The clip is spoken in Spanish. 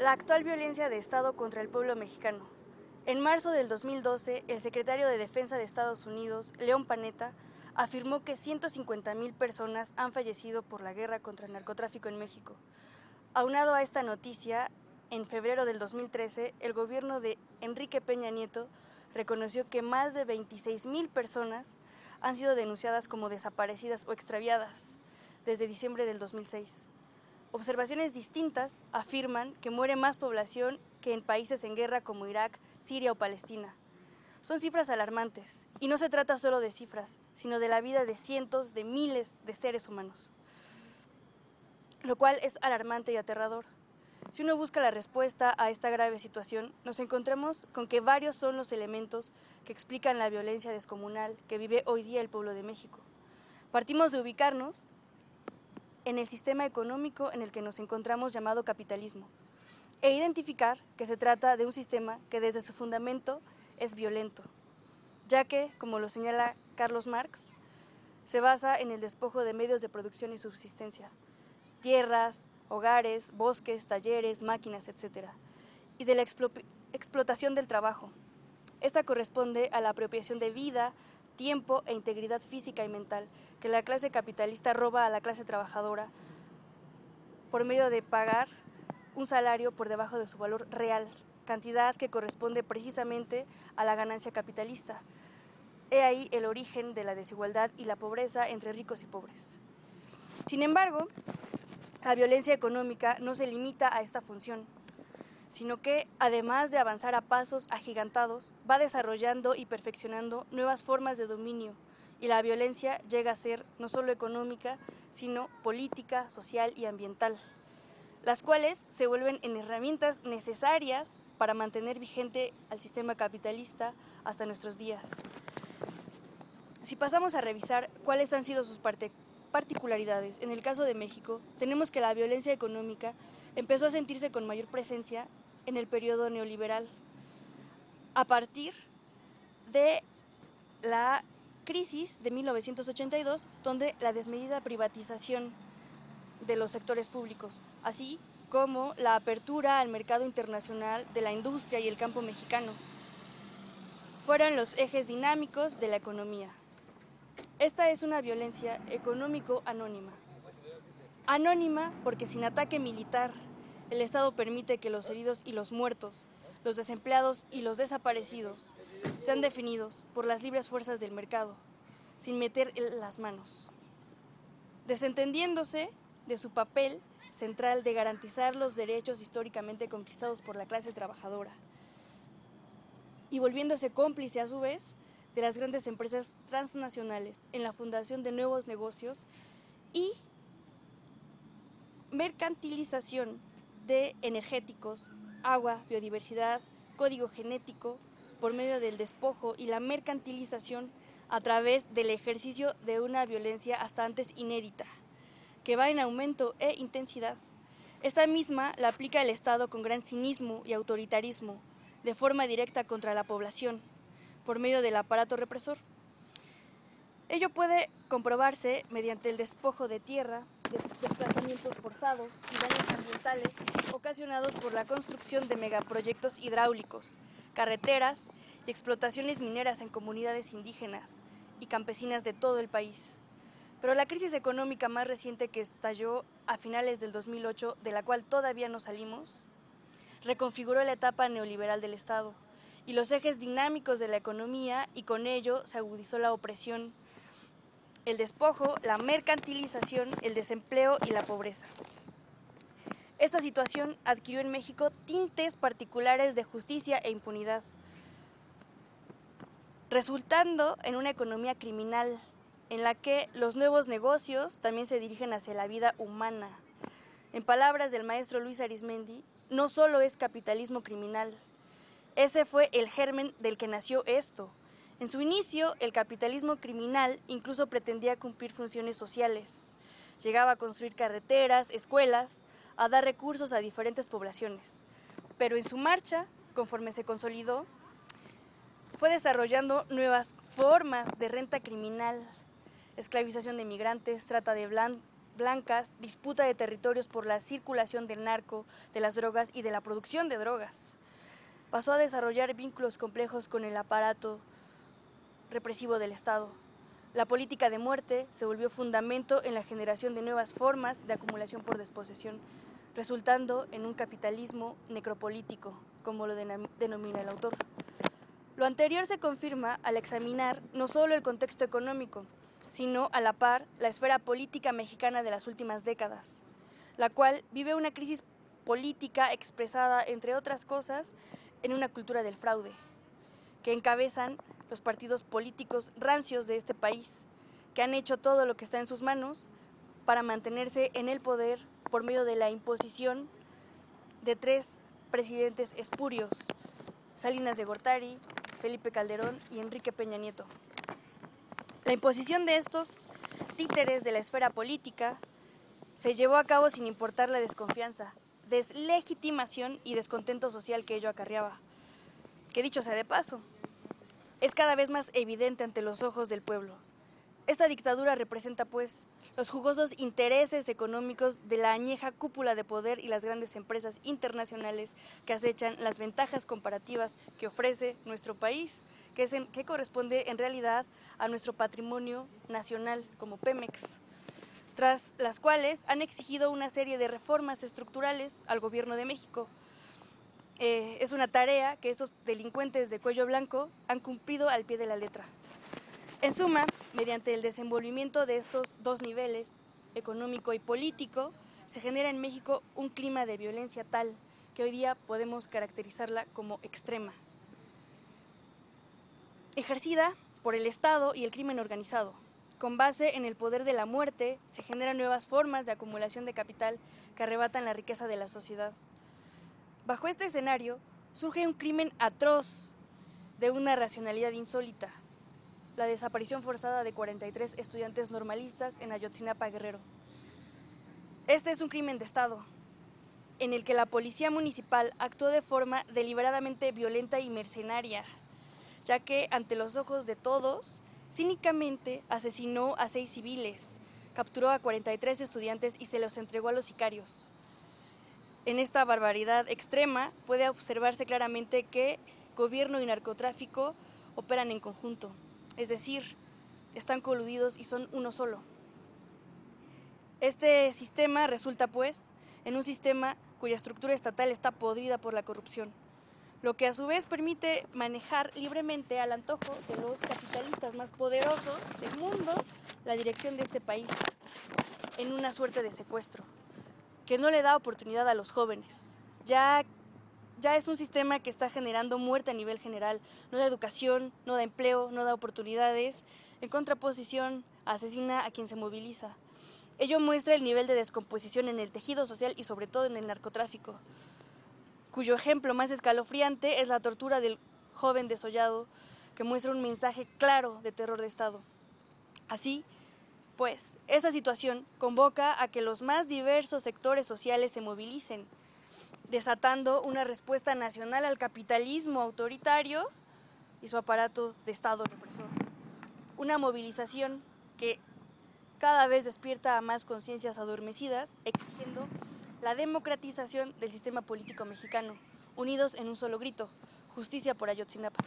La actual violencia de Estado contra el pueblo mexicano. En marzo del 2012, el secretario de Defensa de Estados Unidos, Leon Panetta, afirmó que 150,000 personas han fallecido por la guerra contra el narcotráfico en México. Aunado a esta noticia, en febrero del 2013, el gobierno de Enrique Peña Nieto reconoció que más de 26,000 personas han sido denunciadas como desaparecidas o extraviadas desde diciembre del 2006. Observaciones distintas afirman que muere más población que en países en guerra como Irak, Siria o Palestina. Son cifras alarmantes, y no se trata solo de cifras, sino de la vida de cientos de miles de seres humanos, lo cual es alarmante y aterrador. Si uno busca la respuesta a esta grave situación, nos encontramos con que varios son los elementos que explican la violencia descomunal que vive hoy día el pueblo de México. Partimos de ubicarnos en el sistema económico en el que nos encontramos llamado capitalismo, e identificar que se trata de un sistema que desde su fundamento es violento, ya que, como lo señala Carlos Marx, se basa en el despojo de medios de producción y subsistencia, tierras, hogares, bosques, talleres, máquinas, etc., y de la explotación del trabajo. Esta corresponde a la apropiación de vida, tiempo e integridad física y mental que la clase capitalista roba a la clase trabajadora por medio de pagar un salario por debajo de su valor real, cantidad que corresponde precisamente a la ganancia capitalista. He ahí el origen de la desigualdad y la pobreza entre ricos y pobres. Sin embargo, la violencia económica no se limita a esta función, sino que, además de avanzar a pasos agigantados, va desarrollando y perfeccionando nuevas formas de dominio, y la violencia llega a ser no solo económica, sino política, social y ambiental, las cuales se vuelven en herramientas necesarias para mantener vigente al sistema capitalista hasta nuestros días. Si pasamos a revisar cuáles han sido sus particularidades, en el caso de México, tenemos que la violencia económica empezó a sentirse con mayor presencia en el periodo neoliberal, a partir de la crisis de 1982, donde la desmedida privatización de los sectores públicos, así como la apertura al mercado internacional de la industria y el campo mexicano, fueron los ejes dinámicos de la economía. Esta es una violencia económico-anónima. Anónima porque sin ataque militar, el Estado permite que los heridos y los muertos, los desempleados y los desaparecidos sean definidos por las libres fuerzas del mercado, sin meter las manos, desentendiéndose de su papel central de garantizar los derechos históricamente conquistados por la clase trabajadora, y volviéndose cómplice a su vez de las grandes empresas transnacionales en la fundación de nuevos negocios y mercantilización de energéticos, agua, biodiversidad, código genético, por medio del despojo y la mercantilización a través del ejercicio de una violencia hasta antes inédita, que va en aumento e intensidad. Esta misma la aplica el Estado con gran cinismo y autoritarismo, de forma directa contra la población, por medio del aparato represor. Ello puede comprobarse mediante el despojo de tierra, desplazamientos forzados y daños ambientales ocasionados por la construcción de megaproyectos hidráulicos, carreteras y explotaciones mineras en comunidades indígenas y campesinas de todo el país. Pero la crisis económica más reciente, que estalló a finales del 2008, de la cual todavía no salimos, reconfiguró la etapa neoliberal del Estado y los ejes dinámicos de la economía, y con ello se agudizó la opresión, el despojo, la mercantilización, el desempleo y la pobreza. Esta situación adquirió en México tintes particulares de justicia e impunidad, resultando en una economía criminal en la que los nuevos negocios también se dirigen hacia la vida humana. En palabras del maestro Luis Arizmendi, no solo es capitalismo criminal, ese fue el germen del que nació esto. En su inicio, el capitalismo criminal incluso pretendía cumplir funciones sociales. Llegaba a construir carreteras, escuelas, a dar recursos a diferentes poblaciones. Pero en su marcha, conforme se consolidó, fue desarrollando nuevas formas de renta criminal, esclavización de migrantes, trata de blancas, disputa de territorios por la circulación del narco, de las drogas y de la producción de drogas. Pasó a desarrollar vínculos complejos con el aparato represivo del Estado. La política de muerte se volvió fundamento en la generación de nuevas formas de acumulación por desposesión, resultando en un capitalismo necropolítico, como lo denomina el autor. Lo anterior se confirma al examinar no solo el contexto económico, sino a la par la esfera política mexicana de las últimas décadas, la cual vive una crisis política expresada, entre otras cosas, en una cultura del fraude, que encabezan los partidos políticos rancios de este país, que han hecho todo lo que está en sus manos para mantenerse en el poder por medio de la imposición de 3 presidentes espurios: Salinas de Gortari, Felipe Calderón y Enrique Peña Nieto. La imposición de estos títeres de la esfera política se llevó a cabo sin importar la desconfianza, deslegitimación y descontento social que ello acarreaba, que dicho sea de paso, es cada vez más evidente ante los ojos del pueblo. Esta dictadura representa, pues, los jugosos intereses económicos de la añeja cúpula de poder y las grandes empresas internacionales que acechan las ventajas comparativas que ofrece nuestro país, que corresponde en realidad a nuestro patrimonio nacional como Pemex, tras las cuales han exigido una serie de reformas estructurales al gobierno de México. Es una tarea que estos delincuentes de cuello blanco han cumplido al pie de la letra. En suma, mediante el desenvolvimiento de estos dos niveles, económico y político, se genera en México un clima de violencia tal que hoy día podemos caracterizarla como extrema, ejercida por el Estado y el crimen organizado. Con base en el poder de la muerte, se generan nuevas formas de acumulación de capital que arrebatan la riqueza de la sociedad. Bajo este escenario, surge un crimen atroz de una racionalidad insólita: la desaparición forzada de 43 estudiantes normalistas en Ayotzinapa, Guerrero. Este es un crimen de Estado, en el que la policía municipal actuó de forma deliberadamente violenta y mercenaria, ya que ante los ojos de todos, cínicamente asesinó a 6 civiles, capturó a 43 estudiantes y se los entregó a los sicarios. En esta barbaridad extrema puede observarse claramente que gobierno y narcotráfico operan en conjunto, es decir, están coludidos y son uno solo. Este sistema resulta, pues, en un sistema cuya estructura estatal está podrida por la corrupción, lo que a su vez permite manejar libremente al antojo de los capitalistas más poderosos del mundo la dirección de este país, en una suerte de secuestro, que no le da oportunidad a los jóvenes. Ya es un sistema que está generando muerte a nivel general. No da educación, no da empleo, no da oportunidades. En contraposición, asesina a quien se moviliza. Ello muestra el nivel de descomposición en el tejido social y sobre todo en el narcotráfico, cuyo ejemplo más escalofriante es la tortura del joven desollado, que muestra un mensaje claro de terror de Estado. Así, pues, esta situación convoca a que los más diversos sectores sociales se movilicen, desatando una respuesta nacional al capitalismo autoritario y su aparato de Estado represor. Una movilización que cada vez despierta a más conciencias adormecidas, exigiendo la democratización del sistema político mexicano, unidos en un solo grito: justicia por Ayotzinapa.